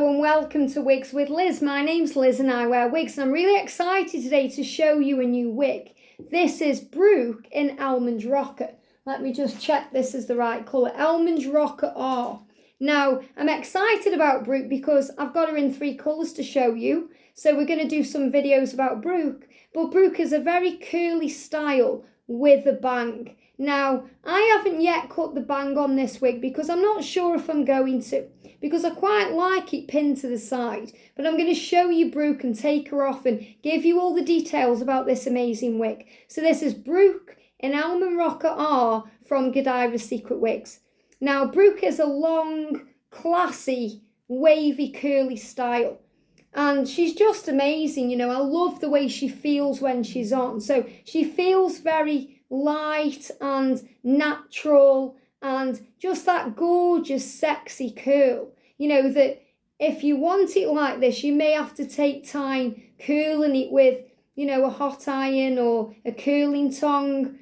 Hello and welcome to Wigs with Liz. My name's Liz and I wear wigs, and I'm really excited today to show you a new wig. This is Brooke in Almond Roca. Let me just check this is the right colour. Almond Roca R. Now, I'm excited about Brooke because I've got her in 3 colours to show you. So we're going to do some videos about Brooke. But Brooke is a very curly style with a bang. Now, I haven't yet cut the bang on this wig because I'm not sure if I'm going to, because I quite like it pinned to the side. But I'm going to show you Brooke and take her off and give you all the details about this amazing wig. So this is Brooke in Almond Roca R from Godivas Secret Wigs. Now, Brooke is a long, classy, wavy, curly style. And she's just amazing, you know. I love the way she feels when she's on. So she feels very light and natural and just that gorgeous, sexy curl. You know, that if you want it like this, you may have to take time curling it with, you know, a hot iron or a curling tong.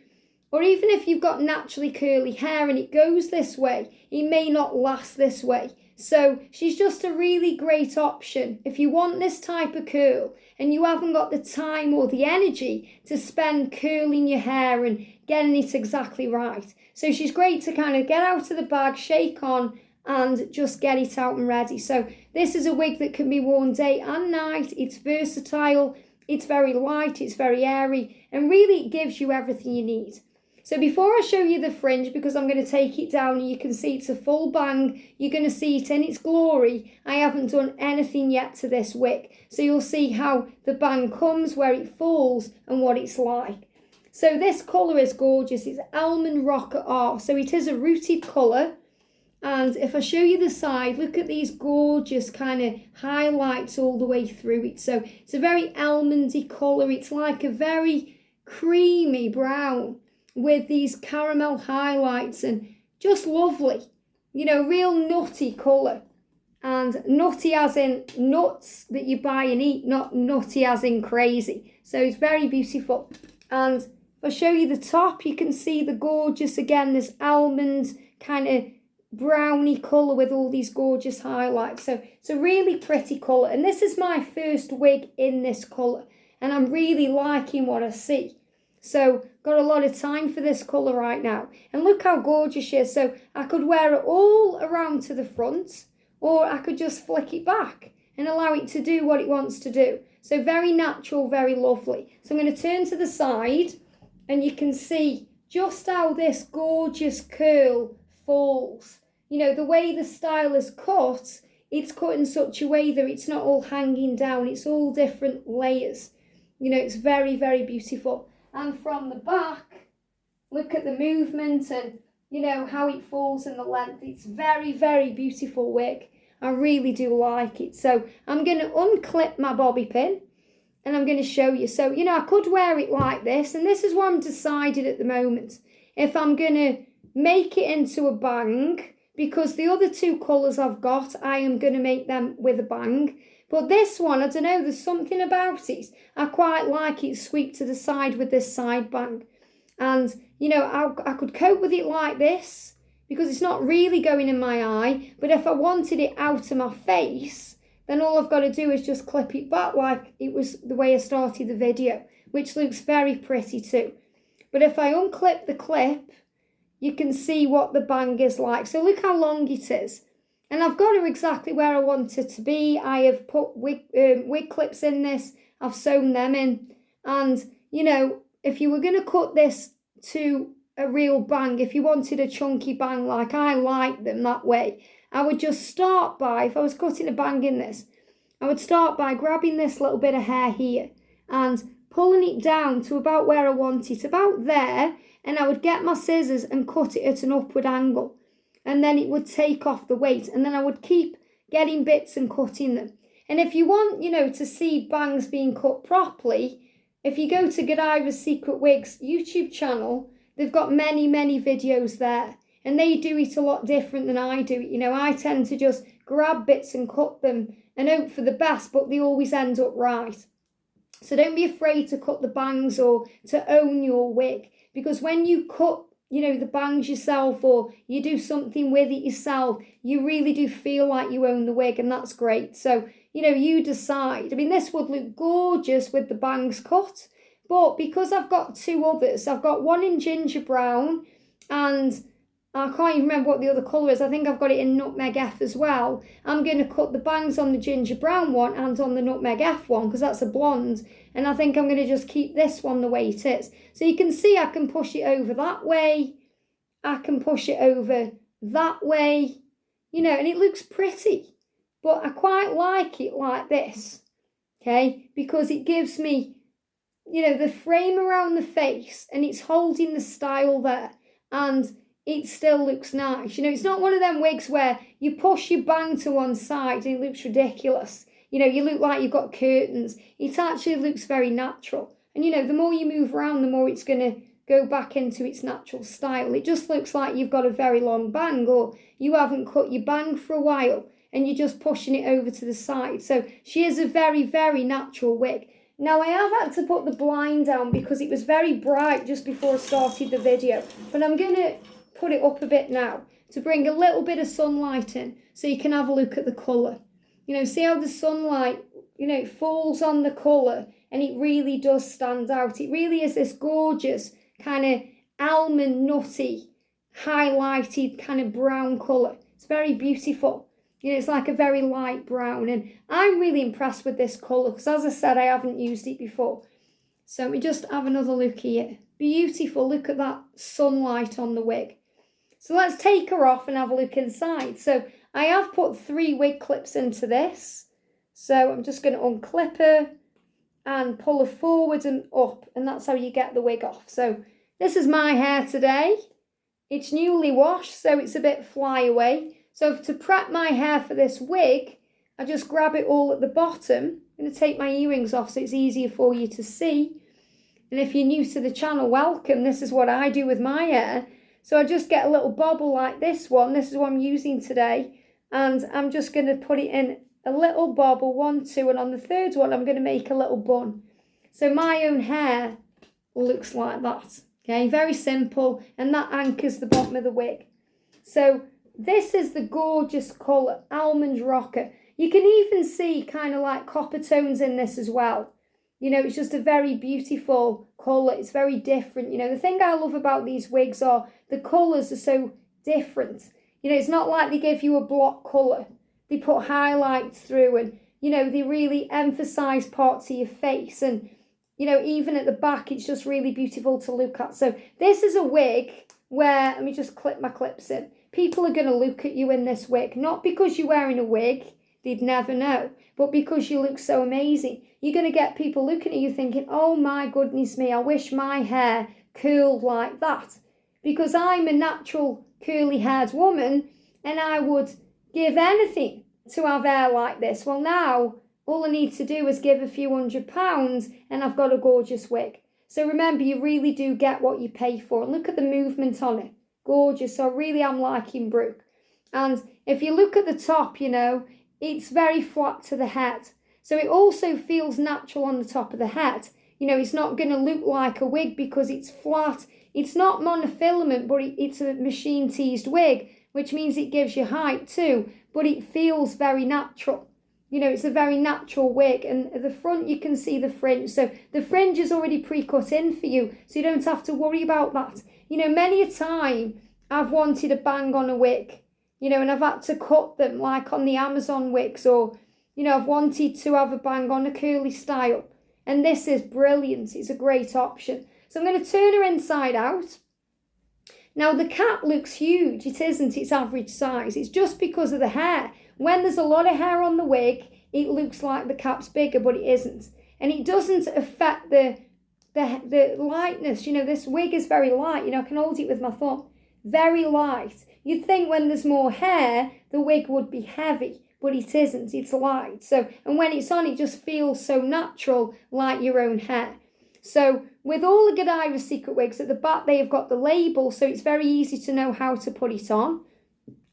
Or even if you've got naturally curly hair and it goes this way, it may not last this way. So she's just a really great option if you want this type of curl and you haven't got the time or the energy to spend curling your hair and getting it exactly right. So she's great to kind of get out of the bag, shake on and just get it out and ready. So this is a wig that can be worn day and night. It's versatile, it's very light, it's very airy, and really it gives you everything you need. So before I show you the fringe, because I'm going to take it down and you can see it's a full bang, you're going to see it in its glory. I haven't done anything yet to this wig. So you'll see how the bang comes, where it falls and what it's like. So this colour is gorgeous. It's Almond Roca R. So it is a rooted colour. And if I show you the side, look at these gorgeous kind of highlights all the way through it. So it's a very almondy colour. It's like a very creamy brown with these caramel highlights and just lovely, you know, real nutty colour. And nutty as in nuts that you buy and eat, not nutty as in crazy. So it's very beautiful. And if I show you the top, you can see the gorgeous, again, this almond kind of browny colour with all these gorgeous highlights. So it's a really pretty colour. And this is my first wig in this colour. And I'm really liking what I see. So got a lot of time for this colour right now. And look how gorgeous she is. So I could wear it all around to the front, or I could just flick it back and allow it to do what it wants to do. So very natural, very lovely. So I'm going to turn to the side and you can see just how this gorgeous curl falls. You know, the way the style is cut, it's cut in such a way that it's not all hanging down. It's all different layers. You know, it's very, very beautiful. And from the back, look at the movement and, you know, how it falls in the length. It's very, very beautiful wig. I really do like it. So I'm going to unclip my bobby pin and I'm going to show you. So, you know, I could wear it like this. And this is what I'm decided at the moment. If I'm going to make it into a bang, because the other 2 colours I've got, I am going to make them with a bang. But this one, I don't know, there's something about it. I quite like it sweep to the side with this side bang. And, you know, I could cope with it like this because it's not really going in my eye. But if I wanted it out of my face, then all I've got to do is just clip it back like it was the way I started the video, which looks very pretty too. But if I unclip the clip, you can see what the bang is like. So look how long it is. And I've got her exactly where I want it to be. I have put wig clips in this. I've sewn them in. And, you know, if you were going to cut this to a real bang, if you wanted a chunky bang like I like them that way, I would just start by, if I was cutting a bang in this, I would start by grabbing this little bit of hair here and pulling it down to about where I want it, about there, and I would get my scissors and cut it at an upward angle. And then it would take off the weight. And then I would keep getting bits and cutting them. And if you want, you know, to see bangs being cut properly, if you go to Godivas Secret Wigs YouTube channel, they've got many, many videos there. And they do it a lot different than I do. You know, I tend to just grab bits and cut them and hope for the best, but they always end up right. So don't be afraid to cut the bangs or to own your wig. Because when you cut the bangs yourself, or you do something with it yourself, you really do feel like you own the wig, and that's great. So, you decide. I mean, this would look gorgeous with the bangs cut, but because I've got two others, I've got one in ginger brown, and I can't even remember what the other colour is. I think I've got it in Nutmeg F as well. I'm going to cut the bangs on the ginger brown one and on the Nutmeg F one, because that's a blonde. And I think I'm going to just keep this one the way it is. So you can see I can push it over that way. I can push it over that way. And it looks pretty. But I quite like it like this. Okay? Because it gives me, the frame around the face, and it's holding the style there. And it still looks nice. It's not one of them wigs where you push your bang to one side and it looks ridiculous. You look like you've got curtains. It actually looks very natural. And, the more you move around, the more it's going to go back into its natural style. It just looks like you've got a very long bang, or you haven't cut your bang for a while and you're just pushing it over to the side. So she is a very, very natural wig. Now, I have had to put the blind down because it was very bright just before I started the video. But I'm going to put it up a bit now to bring a little bit of sunlight in so you can have a look at the colour. See how the sunlight, falls on the colour, and it really does stand out. It really is this gorgeous kind of almond nutty, highlighted kind of brown colour. It's very beautiful. It's like a very light brown, and I'm really impressed with this colour because, as I said, I haven't used it before. So let me just have another look here. Beautiful. Look at that sunlight on the wig. So let's take her off and have a look inside. So I have put 3 wig clips into this. So I'm just going to unclip her and pull her forward and up, and that's how you get the wig off. So this is my hair today. It's newly washed, so it's a bit flyaway. So to prep my hair for this wig, I just grab it all at the bottom. I'm going to take my earrings off so it's easier for you to see. And if you're new to the channel, welcome. This is what I do with my hair. So I just get a little bobble like this one. This is what I'm using today. And I'm just going to put it in a little bobble, 1, 2, and on the third one, I'm going to make a little bun. So my own hair looks like that. Okay, very simple. And that anchors the bottom of the wig. So this is the gorgeous colour, Almond Roca. You can even see kind of like copper tones in this as well. It's just a very beautiful colour. It's very different. The thing I love about these wigs are the colours are so different. It's not like they give you a block colour. They put highlights through, and, they really emphasise parts of your face. And, even at the back, it's just really beautiful to look at. So this is a wig where, let me just clip my clips in. People are going to look at you in this wig, not because you're wearing a wig, they'd never know, but because you look so amazing. You're going to get people looking at you thinking, oh my goodness me, I wish my hair curled like that. Because I'm a natural curly haired woman, and I would give anything to have hair like this. Well, now all I need to do is give a few £100 and I've got a gorgeous wig. So remember, you really do get what you pay for. And look at the movement on it. Gorgeous. So I really am liking Brooke. And if you look at the top, it's very flat to the head. So it also feels natural on the top of the head. It's not going to look like a wig because it's flat. It's not monofilament, but it's a machine teased wig, which means it gives you height too, but it feels very natural. It's a very natural wig, and at the front you can see the fringe. So the fringe is already pre-cut in for you, so you don't have to worry about that. Many a time I've wanted a bang on a wig, and I've had to cut them like on the Amazon wigs, or, I've wanted to have a bang on a curly style. And this is brilliant. It's a great option. So I'm going to turn her inside out. Now, the cap looks huge. It isn't its average size. It's just because of the hair. When there's a lot of hair on the wig, it looks like the cap's bigger, but it isn't. And it doesn't affect the lightness. This wig is very light. I can hold it with my thumb. Very light. You'd think when there's more hair, the wig would be heavy, but it isn't. It's light. So, and when it's on, it just feels so natural, like your own hair. So with all the Godivas Secret Wigs, at the back they have got the label, so it's very easy to know how to put it on.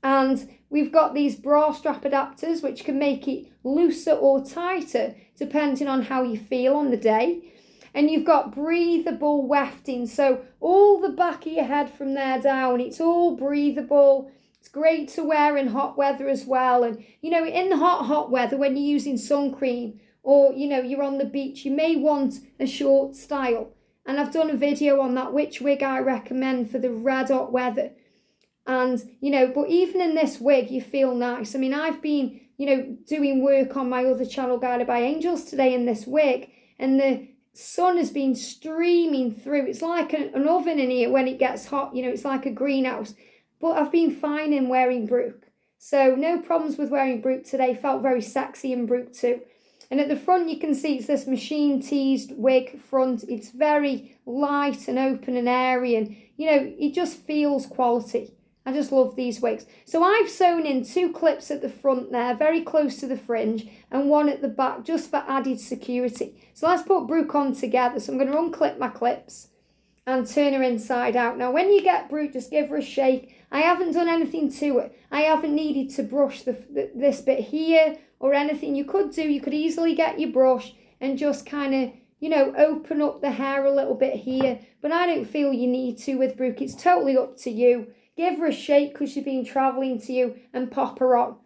And we've got these bra strap adapters, which can make it looser or tighter, depending on how you feel on the day. And you've got breathable wefting. So all the back of your head from there down, it's all breathable. It's great to wear in hot weather as well. And, you know, in the hot weather, when you're using sun cream or, you know, you're on the beach, you may want a short style. And I've done a video on that, which wig I recommend for the red hot weather. And, you know, but even in this wig, you feel nice. I mean, I've been, you know, doing work on my other channel, Guided by Angels, today in this wig. And the sun has been streaming through. It's like an oven in here when it gets hot. You know, it's like a greenhouse. But I've been fine in wearing Brooke. So no problems with wearing Brooke today. Felt very sexy in Brooke too. And at the front, you can see it's this machine teased wig front. It's very light and open and airy. And, you know, it just feels quality. I just love these wigs. So I've sewn in 2 clips at the front there, very close to the fringe, and 1 at the back, just for added security. So let's put Brooke on together. So I'm going to unclip my clips and turn her inside out. Now, when you get Brooke, just give her a shake. I haven't done anything to it. I haven't needed to brush this bit here or anything. You could easily get your brush and just kind of, you know, open up the hair a little bit here. But I don't feel you need to with Brooke. It's totally up to you. Give her a shake because she's been travelling to you and pop her on.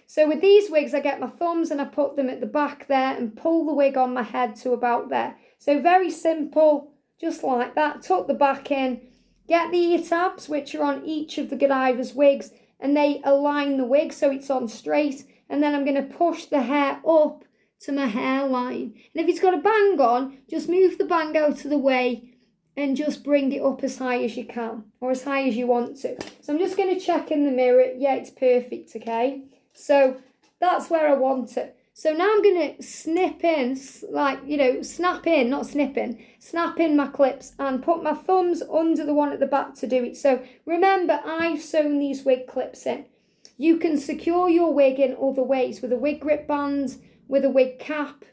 So with these wigs, I get my thumbs and I put them at the back there and pull the wig on my head to about there. So very simple, just like that. Tuck the back in. Get the ear tabs, which are on each of the Godivas wigs, and they align the wig so it's on straight. And then I'm going to push the hair up to my hairline. And if it's got a bang on, just move the bang out of the way and just bring it up as high as you can, or as high as you want to. So I'm just going to check in the mirror. Yeah, it's perfect, okay? So that's where I want it. So now I'm going to snip in, like, you know, snap in, not snipping, snap in my clips and put my thumbs under the one at the back to do it. So remember, I've sewn these wig clips in. You can secure your wig in other ways, with a wig grip band, with a wig cap,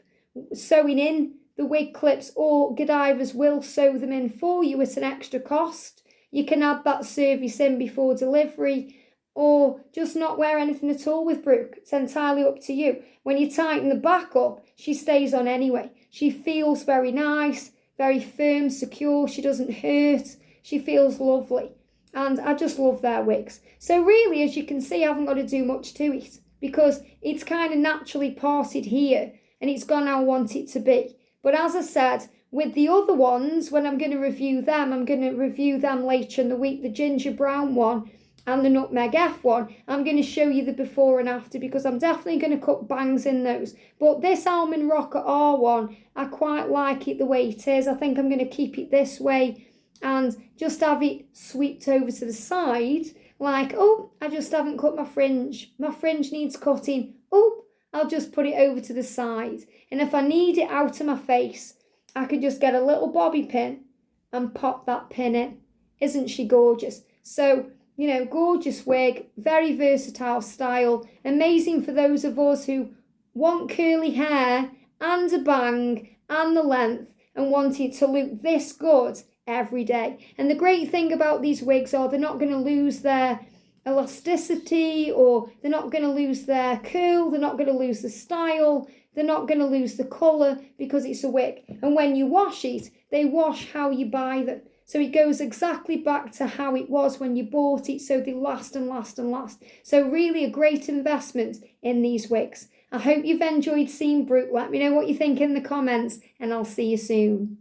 sewing in the wig clips, or Godivas will sew them in for you at an extra cost. You can add that service in before delivery, or just not wear anything at all with Brooke. It's entirely up to you. When you tighten the back up, she stays on anyway. She feels very nice, very firm, secure. She doesn't hurt. She feels lovely. And I just love their wigs. So really, as you can see, I haven't got to do much to it because it's kind of naturally parted here and it's gone how I want it to be. But as I said, with the other ones, when I'm going to review them, I'm going to review them later in the week, the ginger brown one and the nutmeg F one. I'm going to show you the before and after because I'm definitely going to cut bangs in those. But this Almond Roca R one, I quite like it the way it is. I think I'm going to keep it this way and just have it swept over to the side. Like, oh, I just haven't cut my fringe. My fringe needs cutting. Oh, I'll just put it over to the side. And if I need it out of my face, I could just get a little bobby pin and pop that pin in. Isn't she gorgeous? So, you know, gorgeous wig, very versatile style. Amazing for those of us who want curly hair and a bang and the length and want it to look this good every day. And the great thing about these wigs are they're not going to lose their elasticity, or they're not going to lose their curl, they're not going to lose the style, they're not going to lose the colour because it's a wig. And when you wash it, they wash how you buy them. So it goes exactly back to how it was when you bought it, so they last and last and last. So really a great investment in these wigs. I hope you've enjoyed seeing Brooke. Let me know what you think in the comments and I'll see you soon.